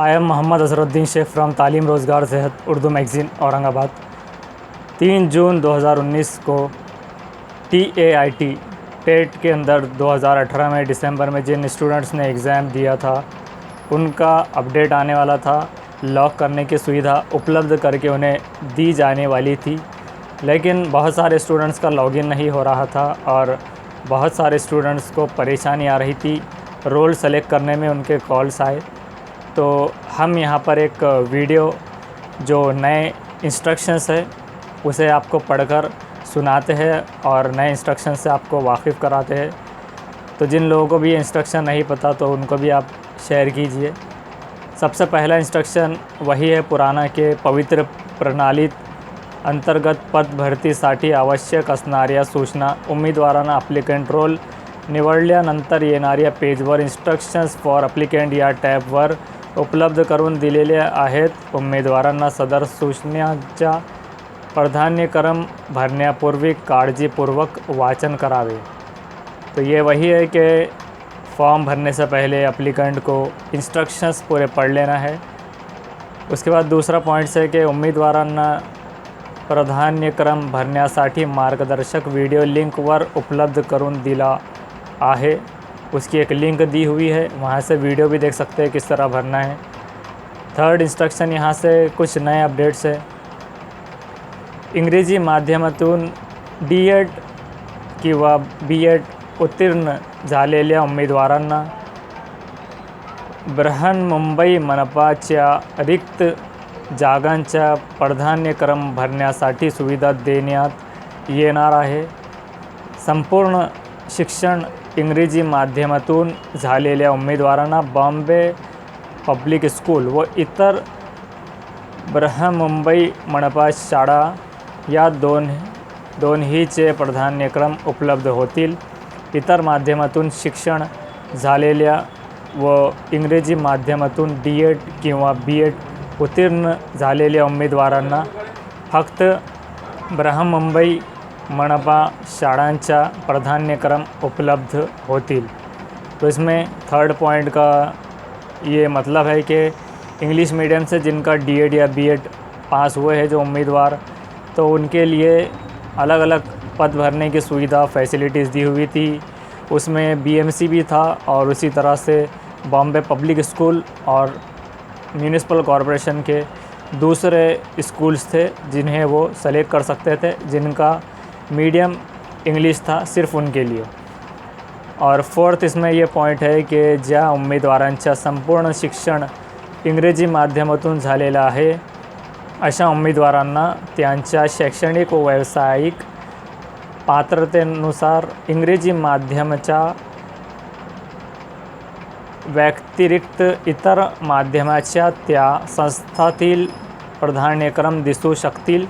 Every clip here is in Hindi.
I am Mohammed Azharuddin Shaikh from Taleem Rozgar सेहत उर्दू मैगज़ीन औरंगाबाद। 3 जून 2019 को TAIT टेट के अंदर 2018 में दिसंबर में जिन स्टूडेंट्स ने एग्ज़ाम दिया था उनका अपडेट आने वाला था। लॉक करने की सुविधा उपलब्ध करके उन्हें दी जाने वाली थी, लेकिन बहुत सारे स्टूडेंट्स का लॉगिन नहीं हो रहा था और बहुत सारे स्टूडेंट्स को परेशानी आ रही थी। रोल सेलेक्ट करने में उनके कॉल्स आए, तो हम यहाँ पर एक वीडियो जो नए इंस्ट्रक्शंस है उसे आपको पढ़कर सुनाते हैं और नए इंस्ट्रक्शन से आपको वाकिफ़ कराते हैं। तो जिन लोगों को भी इंस्ट्रक्शन नहीं पता तो उनको भी आप शेयर कीजिए। सबसे पहला इंस्ट्रक्शन वही है पुराना के पवित्र प्रणाली अंतर्गत पद भरतीसाठी आवश्यक असणाऱ्या सूचना उमेदवारांना ॲप्लिकंट रोल निवडल्यानंतर येणाऱ्या पेजवर इंस्ट्रक्शन्स फॉर ॲप्लिकंट या टॅबवर उपलब्ध करून दिलेल्या आहेत। उमेदवारांना सदर सूचनांचा प्राधान्यक्रम भरण्यापूर्वी काळजीपूर्वक वाचन करावे। तो ये वही है कि फॉर्म भरने से पहले एप्लीकेंट को इंस्ट्रक्शंस पूरे पढ़ लेना है। उसके बाद दूसरा पॉइंट्स है कि उमेदवारांना प्राधान्यक्रम भरण्यासाठी मार्गदर्शक व्हिडिओ लिंकवर उपलब्ध करून दिला आहे। उसकी एक लिंक दी हुई है, वहाँ से वीडियो भी देख सकते हैं किस तरह भरना है। थर्ड इंस्ट्रक्शन यहाँ से कुछ नए अपडेट्स है। इंग्रजी माध्यमातून DED किंवा BEd उत्तीर्ण झालेल्या उमेदवारांना बृहन्मुंबई मनपाच्या रिक्त जागांचा प्राधान्यक्रम भरण्यासाठी सुविधा देण्यात येणार आहे। संपूर्ण शिक्षण इंग्रजी माध्यमातून झालेल्या उमेदवारांना बॉम्बे पब्लिक स्कूल व इतर बृहन्मुंबई मनपा शाळा या दोन्हीचे प्राधान्यक्रम उपलब्ध होतील। इतर माध्यमातून शिक्षण झालेल्या व इंग्रजी माध्यमातून DED किंवा BEd उत्तीर्ण झालेल्या उमेदवारांना फक्त बृहन्मुंबई मनपा शाळांचा प्राधान्यक्रम उपलब्ध होतील। तो इसमें थर्ड पॉइंट का ये मतलब है कि इंग्लिश मीडियम से जिनका DED या BEd पास हुए हैं जो उम्मीदवार, तो उनके लिए अलग अलग पद भरने की सुविधा फैसिलिटीज़ दी हुई थी। उसमें BMC भी था और उसी तरह से बॉम्बे पब्लिक स्कूल और म्यूनिसिपल कॉरपोरेशन के दूसरे स्कूल्स थे जिन्हें वो सेलेक्ट कर सकते थे, जिनका मीडियम इंग्लिश था, सिर्फ उनके लिए। और फोर्थ इसमें ये पॉइंट है कि ज्या उमेदवारांच्या संपूर्ण शिक्षण इंग्रजी माध्यमातून झालेलं आहे अशा उमेदवारांना त्यांच्या शैक्षणिक व व्यावसायिक पात्रतेनुसार इंग्रजी माध्यमाच्या व्यतिरिक्त इतर माध्यमाच्या त्या संस्थातील प्राधान्यक्रम दिसू शकतील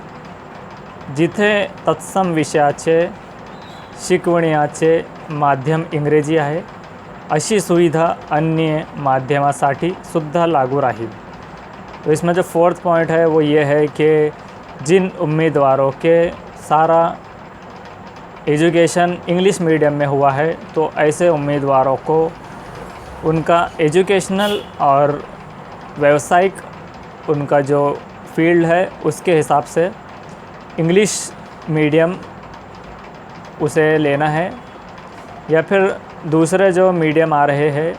जिथे तत्सम विषयाचे शिकवण्याचे माध्यम इंग्रजी आहे। अशी सुविधा अन्य माध्यमासाठी सुद्धा लागू राहील। तो इसमें जो फोर्थ पॉइंट है वो ये है कि जिन उम्मीदवारों के सारा एजुकेशन इंग्लिश मीडियम में हुआ है तो ऐसे उम्मीदवारों को उनका एजुकेशनल और व्यावसायिक उनका जो फील्ड है उसके हिसाब से इंग्लिश मीडियम उसे लेना है, या फिर दूसरे जो मीडियम आ रहे हैं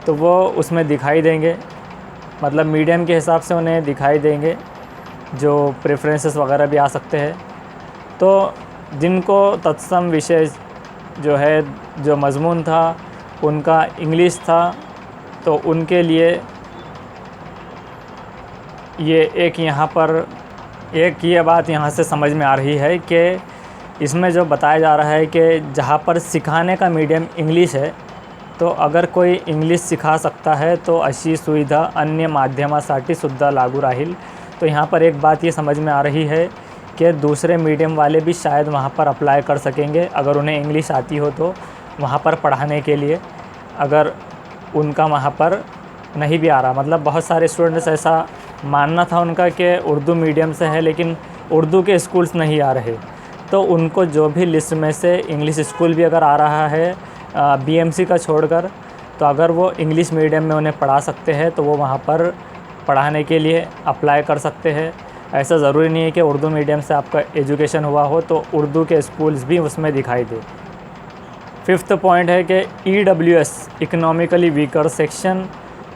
तो वो उसमें दिखाई देंगे। मतलब मीडियम के हिसाब से उन्हें दिखाई देंगे, जो प्रेफरेंसेस वगैरह भी आ सकते हैं। तो जिनको तत्सम विषय जो है, जो मज़मून था उनका इंग्लिश था, तो उनके लिए ये एक यहाँ पर एक ये बात यहाँ से समझ में आ रही है कि इसमें जो बताया जा रहा है कि जहाँ पर सिखाने का मीडियम इंग्लिश है, तो अगर कोई इंग्लिश सिखा सकता है तो अशी सुविधा अन्य माध्यमासाठी सुद्धा लागू राहील। तो यहाँ पर एक बात ये समझ में आ रही है कि दूसरे मीडियम वाले भी शायद वहाँ पर अप्लाई कर सकेंगे अगर उन्हें इंग्लिश आती हो तो वहाँ पर पढ़ाने के लिए, अगर उनका वहाँ पर नहीं भी आ रहा। मतलब बहुत सारे स्टूडेंट्स ऐसा मानना था उनका कि उर्दू मीडियम से है लेकिन उर्दू के स्कूल्स नहीं आ रहे, तो उनको जो भी लिस्ट में से इंग्लिश स्कूल भी अगर आ रहा है BMC का छोड़कर, तो अगर वो इंग्लिश मीडियम में उन्हें पढ़ा सकते हैं तो वो वहाँ पर पढ़ाने के लिए अप्लाई कर सकते हैं। ऐसा ज़रूरी नहीं है कि उर्दू मीडियम से आपका एजुकेशन हुआ हो तो उर्दू के स्कूल्स भी उसमें दिखाई दे। फिफ्थ पॉइंट है कि EWS इकॉनॉमिकली वीकर सेक्शन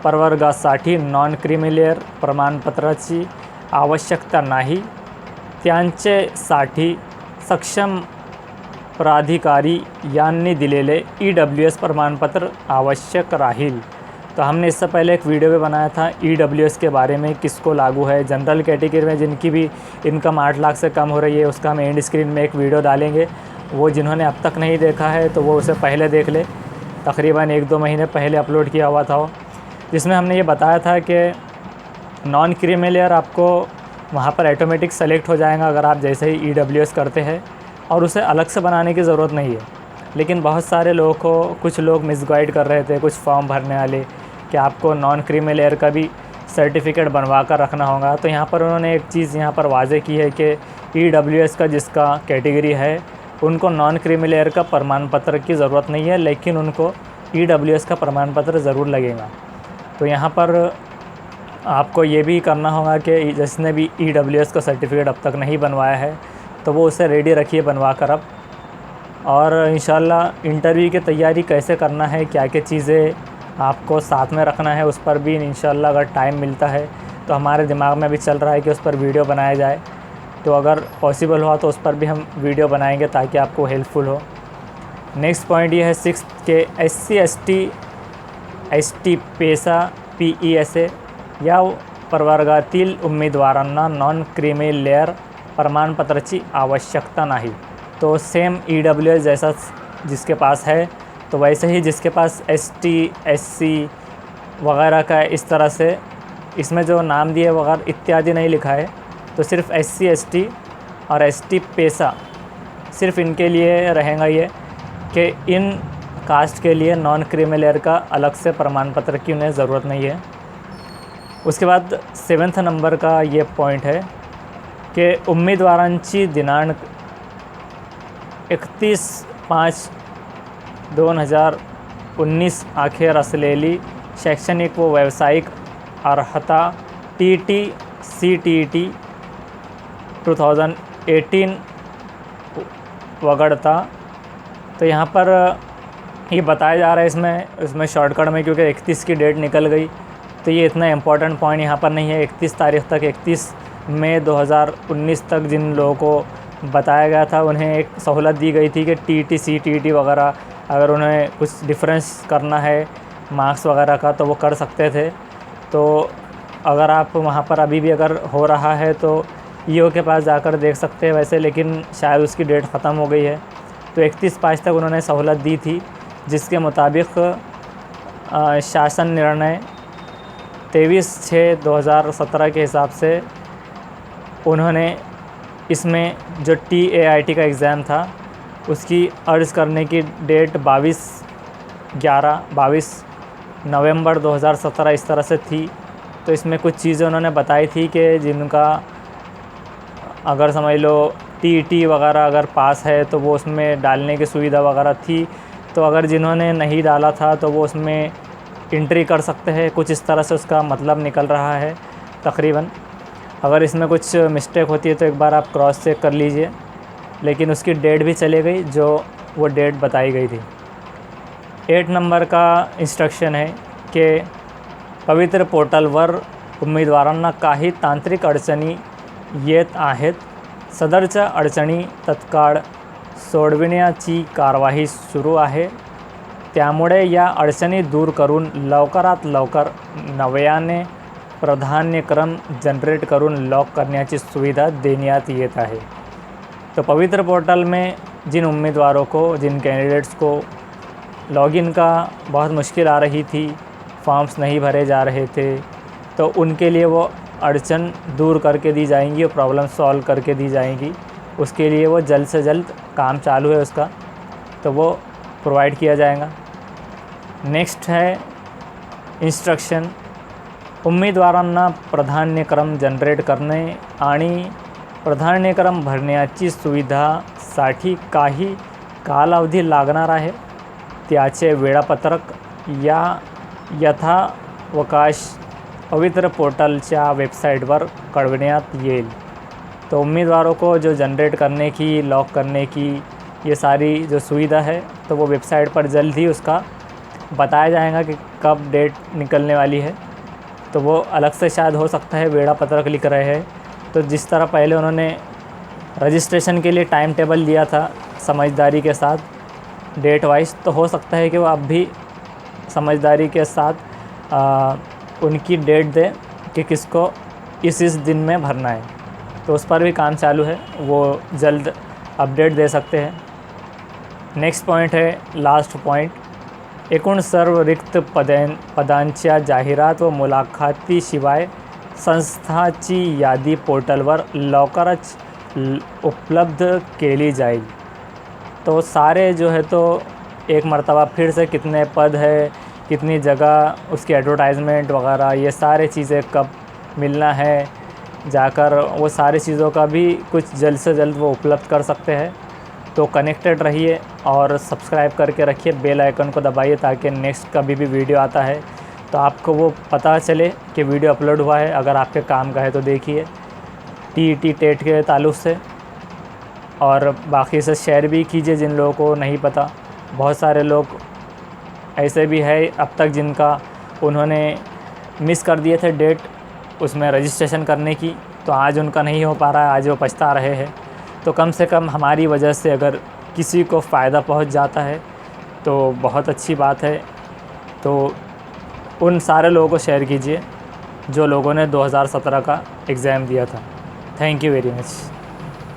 प्रवर्गासाठी नॉन क्रिमिलेअर प्रमाणपत्राची आवश्यकता नाही, त्यांच्यासाठी सक्षम प्राधिकारी यांनी दिलेले EWS प्रमाणपत्र आवश्यक राहील। तो हमने इससे पहले एक वीडियो भी बनाया था EWS के बारे में, किसको लागू है। जनरल कैटेगरी में जिनकी भी इनकम 8 लाख से कम हो रही है उसका हम एंड स्क्रीन में एक वीडियो डालेंगे, वो जिन्होंने अब तक नहीं देखा है तो वो उसे पहले देख ले। तकरीबन 1-2 महीने पहले अपलोड किया हुआ था वो, जिसमें हमने ये बताया था कि नॉन क्रीमिलेयर आपको वहाँ पर ऑटोमेटिक सेलेक्ट हो जाएगा अगर आप जैसे ही EWS करते हैं, और उसे अलग से बनाने की ज़रूरत नहीं है। लेकिन बहुत सारे लोगों को कुछ लोग मिसगाइड कर रहे थे, कुछ फॉर्म भरने वाले, कि आपको नॉन क्रीमिलेयर का भी सर्टिफिकेट बनवा कर रखना होगा। तो यहाँ पर उन्होंने एक चीज़ यहाँ पर वाज़े की है कि EWS का जिसका कैटेगरी है उनको नॉन क्रीमिलेयर का प्रमाण पत्र की ज़रूरत नहीं है, लेकिन उनको EWS का प्रमाण पत्र ज़रूर लगेगा। तो यहाँ पर आपको ये भी करना होगा कि जिसने भी EWS का सर्टिफिकेट अब तक नहीं बनवाया है तो वो उसे रेडी रखिए बनवा कर अब। और इंशाल्लाह इंटरव्यू की तैयारी कैसे करना है, क्या क्या चीज़ें आपको साथ में रखना है, उस पर भी इंशाल्लाह अगर टाइम मिलता है तो हमारे दिमाग में भी चल रहा है कि उस पर वीडियो बनाया जाए। तो अगर पॉसिबल हुआ तो उस पर भी हम वीडियो बनाएंगे ताकि आपको हेल्पफुल हो। नेक्स्ट पॉइंट ये है 6 के SC/ST पेसा PESA या प्रवर्गातील उमेदवारांना नॉन क्रीमिलेयर प्रमाणपत्राची आवश्यकता नाही। तो सेम EWS जैसा जिसके पास है तो वैसे ही जिसके पास ST SC वगैरह का इस तरह से इसमें जो नाम दिए वगैरह इत्यादि नहीं लिखा है, तो सिर्फ SC ST और ST पेसा सिर्फ इनके लिए रहेगा ये कि इन कास्ट के लिए नॉन क्रीमिलेयर का अलग से प्रमाण पत्र की उन्हें ज़रूरत नहीं है। उसके बाद 7th नंबर का ये पॉइंट है कि उमेदवारांची दिनांक 31/5/2019 अखेर असलेली शैक्षणिक व व्यावसायिक अर्हता TET CTET 2018 वगड़ता। तो यहाँ पर ये बताया जा रहा है इसमें शॉर्टकट में, क्योंकि 31 की डेट निकल गई तो ये इतना इम्पोर्टेंट पॉइंट यहाँ पर नहीं है। 31 तारीख तक 31 मई 2019 तक जिन लोगों को बताया गया था उन्हें एक सहूलत दी गई थी कि TET CTET वगैरह अगर उन्हें कुछ डिफरेंस करना है मार्क्स वगैरह का तो वो कर सकते थे। तो अगर आप वहाँ पर अभी भी अगर हो रहा है तो EO के पास जाकर देख सकते हैं वैसे, लेकिन शायद उसकी डेट ख़त्म हो गई है। तो 31/5 तक उन्होंने सहूलत दी थी, जिसके मुताबिक शासन निर्णय 23/6/2017 के हिसाब से उन्होंने इसमें जो TAIT का एग्ज़ाम था उसकी अर्ज़ करने की डेट 22 नवंबर 2017 इस तरह से थी। तो इसमें कुछ चीज़ें उन्होंने बताई थी कि जिनका अगर समझ लो TET वगैरह अगर पास है तो वो उसमें डालने की सुविधा वगैरह थी। तो अगर जिन्होंने नहीं डाला था तो वो उसमें एंट्री कर सकते हैं, कुछ इस तरह से उसका मतलब निकल रहा है तकरीबन। अगर इसमें कुछ मिस्टेक होती है तो एक बार आप क्रॉस चेक कर लीजिए, लेकिन उसकी डेट भी चली गई जो वो डेट बताई गई थी। 8 नंबर का इंस्ट्रक्शन है कि पवित्र पोर्टलवर उमेदवारांना काही तांत्रिक अडचणी येत आहेत, सदरच्या अडचणी तत्काळ सोडविण्याची कारवाई सुरू आहे। त्यामुळे या अडचणी दूर करून लवकरात लवकर नव्याने प्राधान्यक्रम जनरेट करून लॉक करण्याची सुविधा देण्यात येत आहे। तो पवित्र पोर्टल में जिन उम्मीदवारों को, जिन कैंडिडेट्स को लॉगिन का बहुत मुश्किल आ रही थी, फॉर्म्स नहीं भरे जा रहे थे, तो उनके लिए वो अड़चन दूर करके दी जाएंगी और प्रॉब्लम सॉल्व करके दी जाएंगी। उसके लिए वो जल्द से जल्द काम चालू है उसका, तो वो प्रोवाइड किया जाएगा। नेक्स्ट है इंस्ट्रक्शन, उमेदवारांना प्राधान्यक्रम जनरेट करणे आणि प्राधान्यक्रम भरण्याची सुविधासाठी काही कालावधी लागणार आहे, त्याचे वेळापत्रक या यथावकाश पवित्र पोर्टलच्या वेबसाईटवर कळविण्यात येईल। तो उम्मीदवारों को जो जनरेट करने की, लॉक करने की ये सारी जो सुविधा है, तो वो वेबसाइट पर जल्द ही उसका बताया जाएगा कि कब डेट निकलने वाली है। तो वो अलग से शायद हो सकता है वेड़ा पत्रक लिख रहे हैं। तो जिस तरह पहले उन्होंने रजिस्ट्रेशन के लिए टाइम टेबल दिया था समझदारी के साथ डेट वाइज, तो हो सकता है कि वो अब भी समझदारी के साथ उनकी डेट दें कि किसको इस दिन में भरना है। तो उस पर भी काम चालू है, वो जल्द अपडेट दे सकते हैं। नेक्स्ट पॉइंट है, लास्ट पॉइंट, एकूण सर्व रिक्त पदांच्या जाहिरात व मुलाखतीशिवाय संस्थाची यादी पोर्टलवर लवकरच उपलब्ध केली जाएगी। तो सारे जो है तो एक मर्तबा फिर से कितने पद है, कितनी जगह, उसकी एडवर्टाइजमेंट वगैरह, ये सारे चीज़ें कब मिलना है, जाकर वो सारी चीज़ों का भी कुछ जल्द से जल्द वो उपलब्ध कर सकते हैं। तो कनेक्टेड रहिए और सब्सक्राइब करके रखिए, बेल आइकन को दबाइए ताकि नेक्स्ट कभी भी वीडियो आता है तो आपको वो पता चले कि वीडियो अपलोड हुआ है। अगर आपके काम का है तो देखिए टीईटी टेट के ताल्लुक़ से, और बाकी से शेयर भी कीजिए जिन लोगों को नहीं पता। बहुत सारे लोग ऐसे भी है अब तक जिनका उन्होंने मिस कर दिए थे डेट उसमें रजिस्ट्रेशन करने की, तो आज उनका नहीं हो पा रहा है, आज वो पछता रहे हैं। तो कम से कम हमारी वजह से अगर किसी को फ़ायदा पहुंच जाता है तो बहुत अच्छी बात है। तो उन सारे लोगों को शेयर कीजिए जो लोगों ने 2017 का एग्ज़ाम दिया था। Thank you very much.